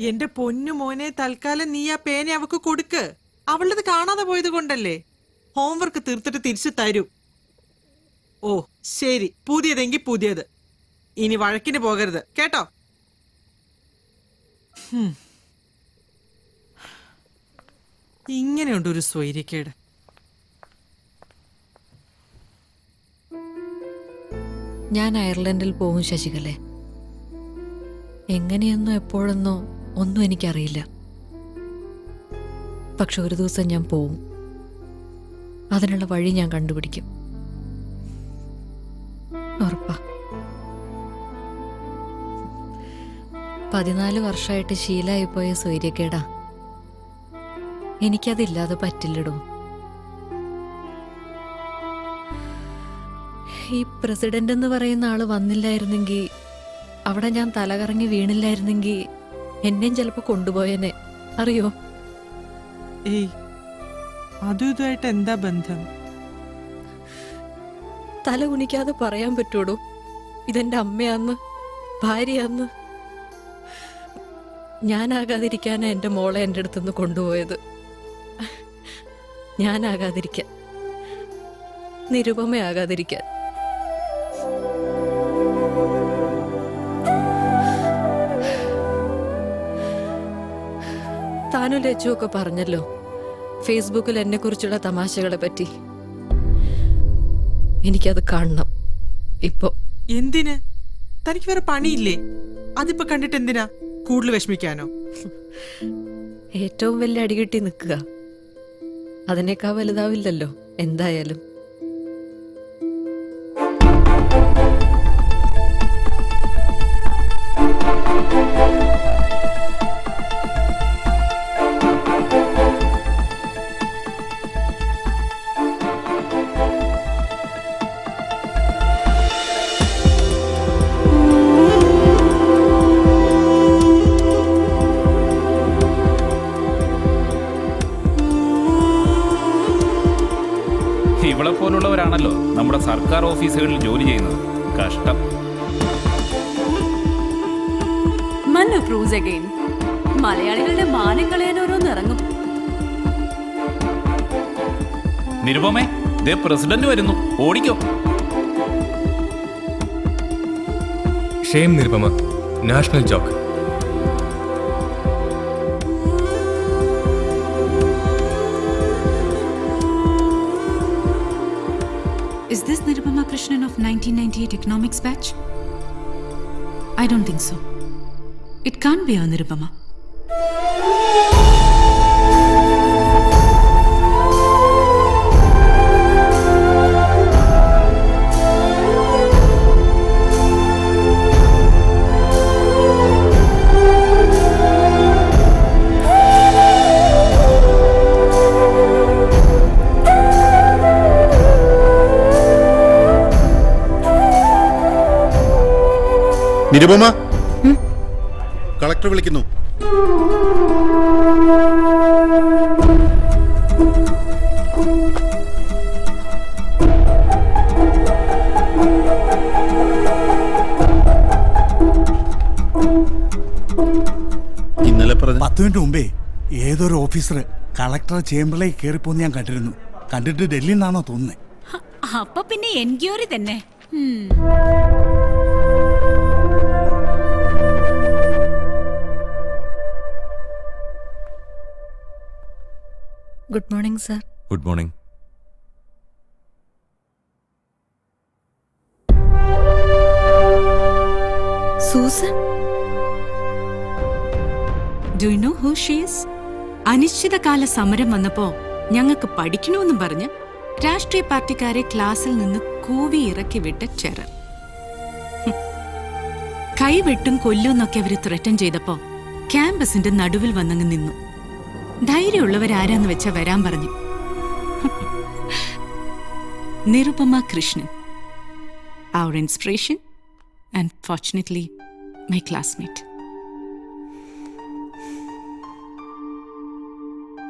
എന്റെ പൊന്നു മോനെ, തൽക്കാലം നീ ആ പേന അവക്ക് കൊടുക്ക്. അവളത് കാണാതെ പോയത് കൊണ്ടല്ലേ. ഹോംവർക്ക് തീർത്തിട്ട് തിരിച്ചു തരൂ. ഓ ശരി, പുതിയതെങ്കിൽ പുതിയത്. ഇനി വഴക്കിന് പോകരുത് കേട്ടോ. ഇങ്ങനെയുണ്ട് ഒരു സ്വൈര്യക്കേട്. ഞാൻ അയർലൻഡിൽ പോകും ശശികലേ. എങ്ങനെയെന്നോ എപ്പോഴെന്നോ ഒന്നും എനിക്കറിയില്ല. പക്ഷെ ഒരു ദിവസം ഞാൻ പോവും. അതിനുള്ള വഴി ഞാൻ കണ്ടുപിടിക്കും. ഉറപ്പാ. 14 വർഷമായിട്ട് ശീലമായിപ്പോയ സ്വൈര്യക്കേടാ. എനിക്കതില്ലാതെ പറ്റില്ലടോ. ഈ പ്രസിഡന്റ് എന്ന് പറയുന്ന ആള് വന്നില്ലായിരുന്നെങ്കിൽ, അവിടെ ഞാൻ തലകറങ്ങി വീണില്ലായിരുന്നെങ്കിൽ എന്നെയും ചിലപ്പോ കൊണ്ടുപോയനെ. അറിയോ? ഏയ്, അതും ഇതുമായിട്ട് എന്താ ബന്ധം? തല കുനിക്കാതെ പറയാൻ പറ്റൂടോ, ഇതെന്റെ അമ്മയാന്ന്, ഭാര്യയാന്ന്. ഞാനാകാതിരിക്കാനാ എന്റെ മോളെ എൻ്റെ അടുത്തുനിന്ന് കൊണ്ടുപോയത്. ഞാനാകാതിരിക്കാൻ, നിരുപമയാകാതിരിക്കാൻ. താനും ലച്ചുവൊക്കെ പറഞ്ഞല്ലോ ഫേസ്ബുക്കിൽ എന്നെ കുറിച്ചുള്ള തമാശകളെ പറ്റി. എനിക്കത് കാണണം ഇപ്പൊ. എന്തിന്? തനിക്ക് വേറെ പണിയില്ലേ? അതിപ്പോ കണ്ടിട്ട് എന്തിനാ കൂടുതൽ വിഷമിക്കാനോ? ഏറ്റവും വലിയ അടികെട്ടി നിൽക്കുക, അതിനേക്കാൾ വലുതാവില്ലല്ലോ എന്തായാലും. ഇവളെ പോലുള്ളവരാണല്ലോ നമ്മുടെ സർക്കാർ ഓഫീസുകളിൽ ജോലി ചെയ്യുന്നത്. കഷ്ടം. മന്നു പ്രൂസ് അഗൈൻ. മലയാളികളുടെ മാനം കളയാൻ ഓരോന്നിറങ്ങും. നിരുപമേ, ദേ പ്രസിഡന്റ് വരുന്നു, ഓടിക്കോ. Shame Nirupama, national joke. Is this Nirupama Krishnan of 1998 economics batch? I don't think so. It can't be a Nirupama. Nirupama, collector വിളിക്കുന്നു. ഇന്നലെ 10 മിനിറ്റ് മുമ്പേ ഏതൊരു ഓഫീസർ കളക്ടർ ചേംബറിലേക്ക് കയറിപ്പോന്ന് ഞാൻ കണ്ടിരുന്നു. കണ്ടിട്ട് ഡൽഹിയിൽ നിന്നാണോ തോന്നുന്നത്. അപ്പൊ പിന്നെ എൻക്വയറി തന്നെ. Good morning sir. Good morning. Susan, do you know who she is? അനിശ്ചിതകാല സമരം വന്നപ്പോ ഞങ്ങൾക്ക് പഠിക്കണമെന്നും പറഞ്ഞ് രാഷ്ട്രീയ പാർട്ടിക്കാരെ ക്ലാസ്സിൽ നിന്ന് കൂവി ഇറക്കി വിട്ട ചെറർ. കൈവെട്ടും കൊല്ലുമെന്നൊക്കെ അവര് ത്രെറ്റൻ ചെയ്തപ്പോ ക്യാമ്പസിന്റെ നടുവിൽ വന്നങ്ങ് നിന്നു. ധൈര്യമുള്ളവരാരാന്ന് വെച്ചാ വരാൻ പറഞ്ഞു. Nirupama Krishnan, our inspiration and fortunately my classmate.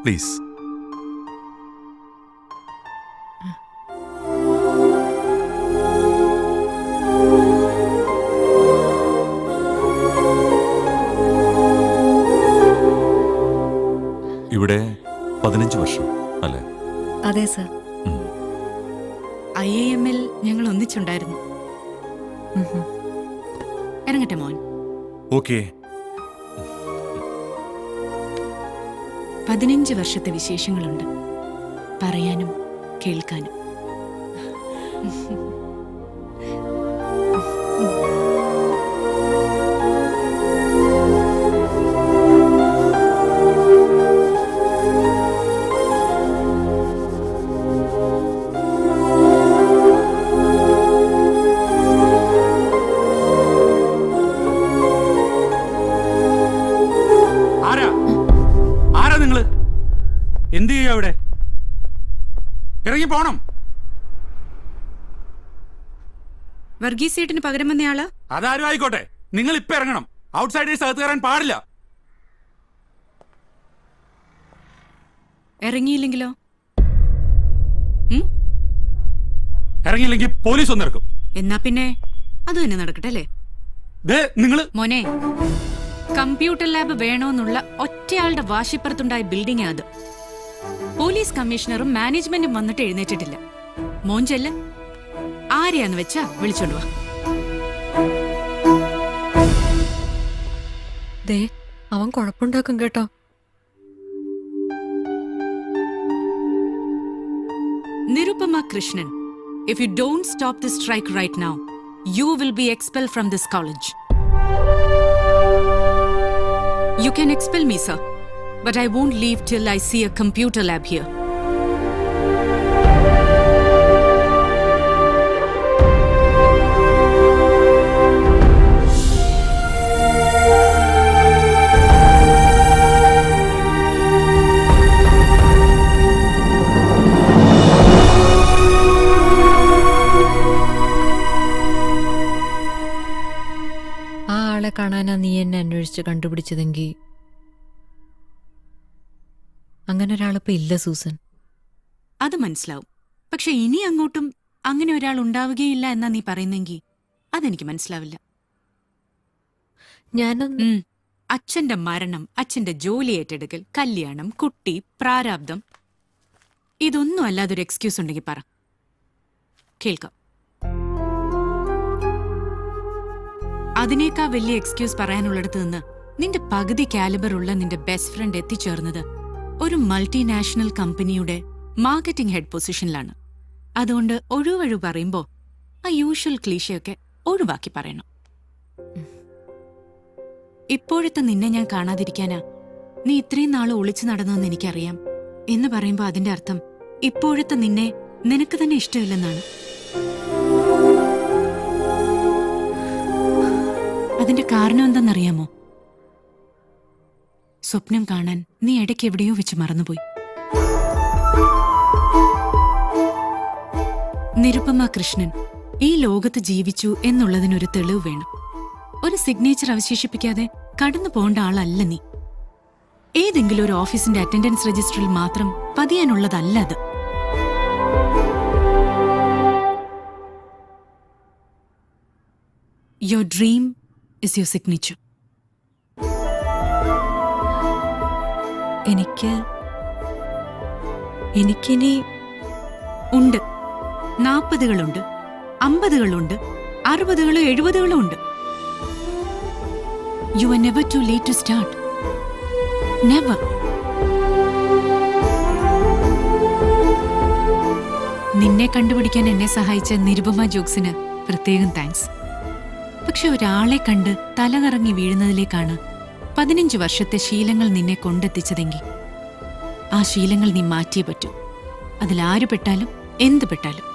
Please. 15 വർഷം അല്ലേ? അതെ സർ. IIM ൽ ഞങ്ങൾ ഒന്നിച്ചുണ്ടായിരുന്നു. ഇറങ്ങട്ടെ മോൻ. ഓക്കേ. 15 വർഷത്തെ വിശേഷങ്ങളുണ്ട്, പറയാനും കേൾക്കാനും. എന്ത് ചെയ്യും അവിടെ? ഇറങ്ങി പോണം. വർഗീസേട്ടിന് പകരം വന്നയാള് അതാരും ആയിക്കോട്ടെ, നിങ്ങൾ ഇപ്പൊ ഇറങ്ങണം. ഔട്ട്സൈഡേഴ്സ് അകത്ത് കയറാൻ പാടില്ല. ഇറങ്ങിയില്ലെങ്കിലോ? ഇറങ്ങിയില്ലെങ്കിൽ പോലീസ് ഒന്നിറക്കും. എന്നാ പിന്നെ അത് തന്നെ നടക്കട്ടെ അല്ലേ? നിങ്ങള് മോനെ, കമ്പ്യൂട്ടർ ലാബ് വേണോന്നുള്ള ഒറ്റയാളുടെ വാശിപ്പുറത്തുണ്ടായ ബിൽഡിംഗ് അത്. പോലീസ് കമ്മീഷണറും മാനേജ്മെന്റും വന്നിട്ട് എഴുന്നേറ്റിട്ടില്ല. മോൻ ചെല്ല്, ആരെയാന്ന് വെച്ചാ വിളിച്ചോണ്ട് വാ. ദേ, അവൻ കുഴപ്പമുണ്ടാക്കും കേട്ടോ. Nirupama Krishnan, if you don't stop this strike right now, you will be expelled from this college. You can expel me, sir, but I won't leave till I see a computer lab here. കാണാനാ നീ എന്നെ അന്വേഷിച്ച് കണ്ടുപിടിച്ചതെങ്കിൽ അങ്ങനെ ഒരാളിപ്പോ ഇല്ല Susan. അത് മനസ്സിലാവും. പക്ഷെ ഇനി അങ്ങോട്ടും അങ്ങനെ ഒരാൾ ഉണ്ടാവുകയില്ല എന്നാ നീ പറയുന്നെങ്കിൽ അതെനിക്ക് മനസ്സിലാവില്ല. ഞാനൊന്ന് അച്ഛന്റെ മരണം, അച്ഛന്റെ ജോലി ഏറ്റെടുക്കൽ, കല്യാണം, കുട്ടി, പ്രാരാബ്ദം, ഇതൊന്നും അല്ലാതൊരു എക്സ്ക്യൂസ് ഉണ്ടെങ്കിൽ പറ, കേൾക്കാം. അതിനേക്കാൾ വലിയ എക്സ്ക്യൂസ് പറയാനുള്ളിടത്ത് നിന്ന് നിന്റെ പകുതി കാലിബർ ഉള്ള നിന്റെ ബെസ്റ്റ് ഫ്രണ്ട് എത്തിച്ചേർന്നത് ഒരു മൾട്ടിനാഷണൽ കമ്പനിയുടെ മാർക്കറ്റിംഗ് ഹെഡ് പൊസിഷനിലാണ്. അതുകൊണ്ട് ഒഴിവഴു പറയുമ്പോ ആ യൂഷ്വൽ ക്ലീഷയൊക്കെ ഒഴിവാക്കി പറയണം. ഇപ്പോഴത്തെ നിന്നെ ഞാൻ കാണാതിരിക്കാനാ നീ ഇത്രയും നാള് ഒളിച്ചു നടന്നെന്ന് എനിക്കറിയാം എന്ന് പറയുമ്പോ അതിന്റെ അർത്ഥം ഇപ്പോഴത്തെ നിന്നെ നിനക്ക് തന്നെ ഇഷ്ടമില്ലെന്നാണ്. അതിന്റെ കാരണം എന്താണെന്നറിയാമോ? സ്വപ്നം കാണാൻ നീ ഇടയ്ക്ക് എവിടെയോ വെച്ച് മറന്നുപോയി. നിരുപമ കൃഷ്ണൻ ഈ ലോകത്ത് ജീവിച്ചു എന്നുള്ളതിനൊരു തെളിവ് വേണം. ഒരു സിഗ്നേച്ചർ അവശേഷിപ്പിക്കാതെ കടന്നു പോകേണ്ട ആളല്ല നീ. ഏതെങ്കിലും ഒരു ഓഫീസിന്റെ അറ്റൻഡൻസ് രജിസ്റ്ററിൽ മാത്രം പതിയാനുള്ളതല്ല അത്. Your dream is your signature. എനിക്കിനി ഉണ്ട്. 40കളുണ്ട്, 50കളുണ്ട്, 60കളും 70കളും ഉണ്ട്. You are never too late to start. Never. നിന്നെ കണ്ടുപിടിക്കാൻ എന്നെ സഹായിച്ച നിരുപമ ജോക്സിന് പ്രത്യേകം താങ്ക്സ്. പക്ഷെ ഒരാളെ കണ്ട് തലകറങ്ങി വീഴുന്നതിലേക്കാണ് 15 വർഷത്തെ ശീലങ്ങൾ നിന്നെ കൊണ്ടെത്തിച്ചതെങ്കിൽ ആ ശീലങ്ങൾ നീ മാറ്റിയേ പറ്റൂ. അതിലാര് പെട്ടാലും എന്ത് പെട്ടാലും.